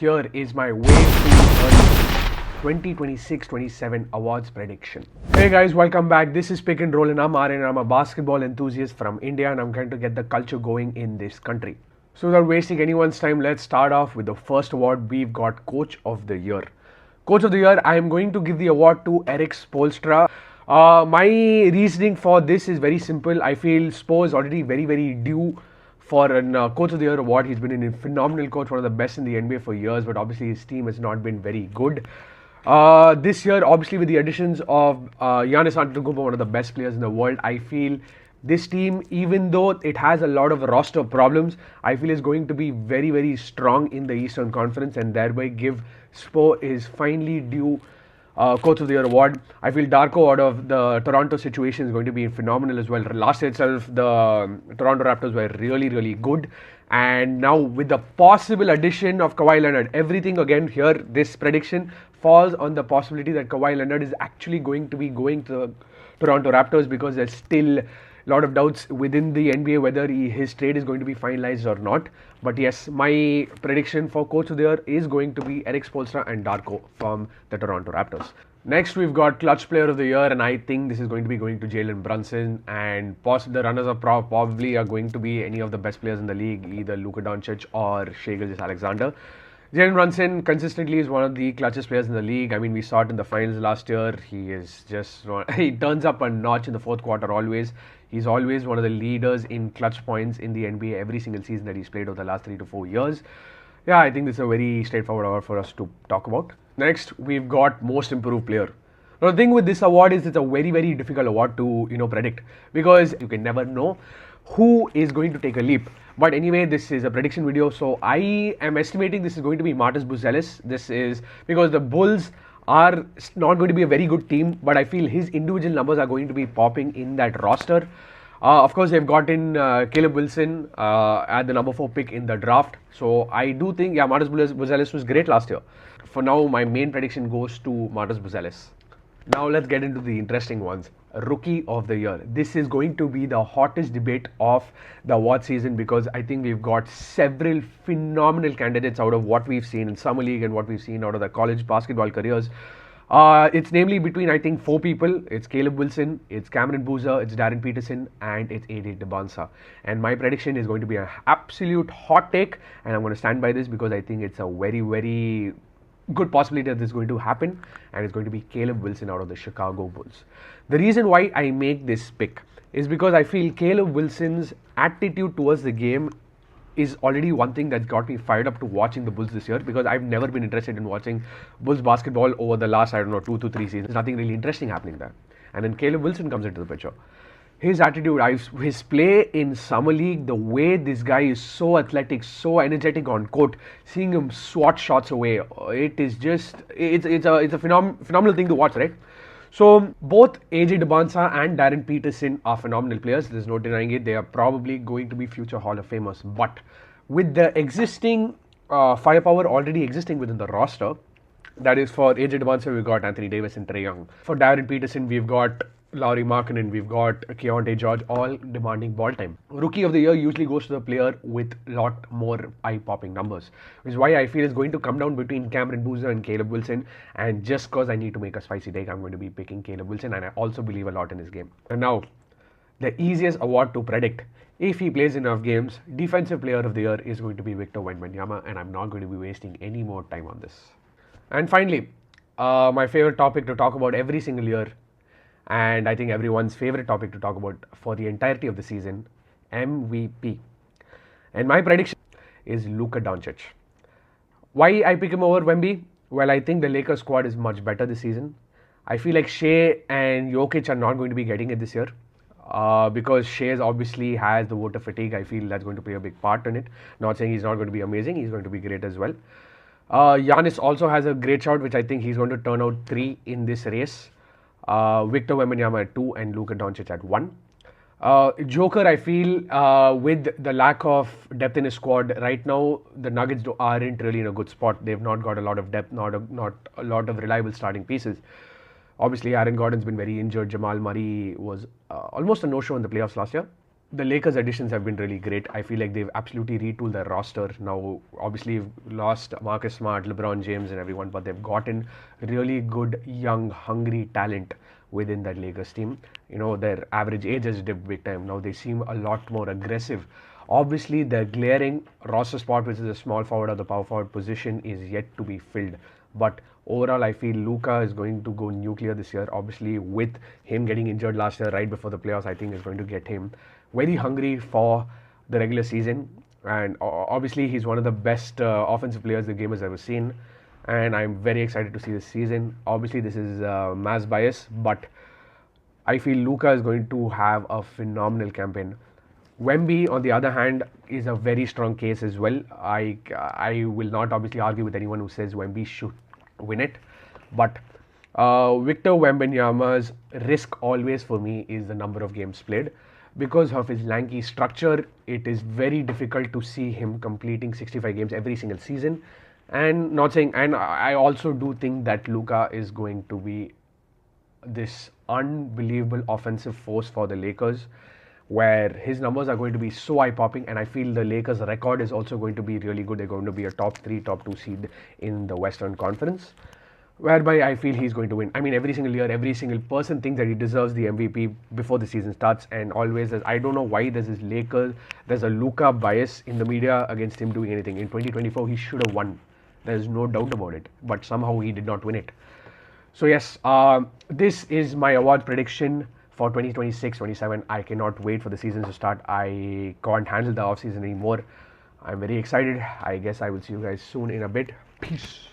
here is my way too early 2026-27 awards prediction. Hey guys, welcome back. This is Pick and Rollin. I'm Aryan. I'm a basketball enthusiast from India and I'm trying to get the culture going in this country. So without wasting anyone's time, let's start off with the first award. We've got Coach of the Year. Coach of the Year, I am going to give the award to Eric Spoelstra. My reasoning for this is very simple. I feel Spo is already very due for an Coach of the Year award. He's been a phenomenal coach, one of the best in the NBA for years, but obviously his team has not been very good. This year, obviously with the additions of Giannis Antetokounmpo, one of the best players in the world, I feel this team, even though it has a lot of roster problems, I feel is going to be very strong in the Eastern Conference and thereby give Spo his finally due Coach of the Year award. I feel Darko out of the Toronto situation is going to be phenomenal as well. Last year itself, the Toronto Raptors were really good. And now with the possible addition of Kawhi Leonard, everything again here, this prediction falls on the possibility that Kawhi Leonard is actually going to be going to the Toronto Raptors because there's still a lot of doubts within the NBA whether his trade is going to be finalized or not. But yes, my prediction for Coach of the Year is going to be Eric Spoelstra and Darko from the Toronto Raptors. Next, we've got Clutch Player of the Year, and I think this is going to be going to Jalen Brunson. And the runners-up probably are going to be any of the best players in the league, either Luka Doncic or Shai Gilgeous-Alexander. Jalen Brunson consistently is one of the clutchest players in the league. I mean, we saw it in the finals last year. He is just he turns up a notch in the fourth quarter always. He's always one of the leaders in clutch points in the NBA every single season that he's played over the last 3 to 4 years. Yeah, I think this is a very straightforward award for us to talk about. Next, we've got Most Improved Player. Now, the thing with this award is it's a very difficult award to predict because you can never know who is going to take a leap. But anyway, this is a prediction video, so I am estimating this is going to be Marcus Buzelis. This is because the Bulls are not going to be a very good team, but I feel his individual numbers are going to be popping in that roster. Of course, they've got in Caleb Wilson at the number 4 pick in the draft. So I do think, Marcus Buzelis was great last year. For now, my main prediction goes to Marcus Buzelis. Now let's get into the interesting ones. Rookie of the Year. This is going to be the hottest debate of the award season because I think we've got several phenomenal candidates out of what we've seen in Summer League and what we've seen out of the college basketball careers. It's namely between, I think, 4 people. It's Caleb Wilson, it's Cameron Boozer, it's Darren Peterson, and it's AJ Debonsa. And my prediction is going to be an absolute hot take, and I'm going to stand by this because I think it's a very good possibility that this is going to happen, and it's going to be Caleb Wilson out of the Chicago Bulls. The reason why I make this pick is because I feel Caleb Wilson's attitude towards the game is already one thing that's got me fired up to watching the Bulls this year because I've never been interested in watching Bulls basketball over the last, 2 to 3 seasons. There's nothing really interesting happening there. And then Caleb Wilson comes into the picture. His attitude, his play in Summer League, the way this guy is so athletic, so energetic on court, seeing him swat shots away, it is just, it's a phenomenal thing to watch, right? So both AJ Debonsa and Darren Peterson are phenomenal players. There's no denying it. They are probably going to be future Hall of Famers. But with the existing firepower already existing within the roster, that is for AJ Debonsa, we've got Anthony Davis and Trae Young. For Darren Peterson, we've got Lauri Markkanen, we've got Keontae George, all demanding ball time. Rookie of the Year usually goes to the player with a lot more eye-popping numbers, which is why I feel it's going to come down between Cameron Boozer and Caleb Wilson. And just because I need to make a spicy take, I'm going to be picking Caleb Wilson, and I also believe a lot in his game. And now, the easiest award to predict, if he plays enough games, Defensive Player of the Year is going to be Victor Wembanyama, and I'm not going to be wasting any more time on this. And finally, my favorite topic to talk about every single year, and I think everyone's favorite topic to talk about for the entirety of the season, MVP. And my prediction is Luka Doncic. Why I pick him over Wemby? Well, I think the Lakers squad is much better this season. I feel like Shai and Jokic are not going to be getting it this year because Shai obviously has the voter fatigue. I feel that's going to play a big part in it. Not saying he's not going to be amazing, he's going to be great as well. Giannis also has a great shot, which I think he's going to turn out 3 in this race. Victor Wembanyama at 2 and Luka Doncic at 1. Joker, I feel with the lack of depth in his squad right now, the Nuggets aren't really in a good spot. They've not got a lot of depth, not a lot of reliable starting pieces. Obviously, Aaron Gordon's been very injured. Jamal Murray was almost a no-show in the playoffs last year. the Lakers additions have been really great. I feel like they've absolutely retooled their roster. Now, obviously, you've lost Marcus Smart, LeBron James, and everyone, but they've gotten really good, young, hungry talent within that Lakers team. You know, their average age has dipped big time. Now they seem a lot more aggressive. Obviously, their glaring roster spot, which is a small forward or the power forward position, is yet to be filled. But overall, I feel Luka is going to go nuclear this year. Obviously, with him getting injured last year, right before the playoffs, I think is going to get him very hungry for the regular season. And obviously, he's one of the best offensive players the game has ever seen. And I'm very excited to see this season. Obviously, this is mass bias, but I feel Luka is going to have a phenomenal campaign. Wemby, on the other hand, is a very strong case as well. I will not obviously argue with anyone who says Wemby should win it, but Victor Wembanyama's risk always for me is the number of games played. Because of his lanky structure, it is very difficult to see him completing 65 games every single season. And not saying, and I also do think that Luka is going to be this unbelievable offensive force for the Lakers, where his numbers are going to be so eye-popping, and I feel the Lakers' record is also going to be really good. They're going to be a top 3, top 2 seed in the Western Conference, whereby I feel he's going to win. I mean, every single year, every single person thinks that he deserves the MVP before the season starts, and always, I don't know why there's this there's a Luka bias in the media against him doing anything. In 2024, he should have won. There's no doubt about it, but somehow he did not win it. So yes, this is my award prediction for 2026-27. I cannot wait for the season to start. I can't handle the off season anymore. I'm very excited. I guess I will see you guys soon in a bit. Peace.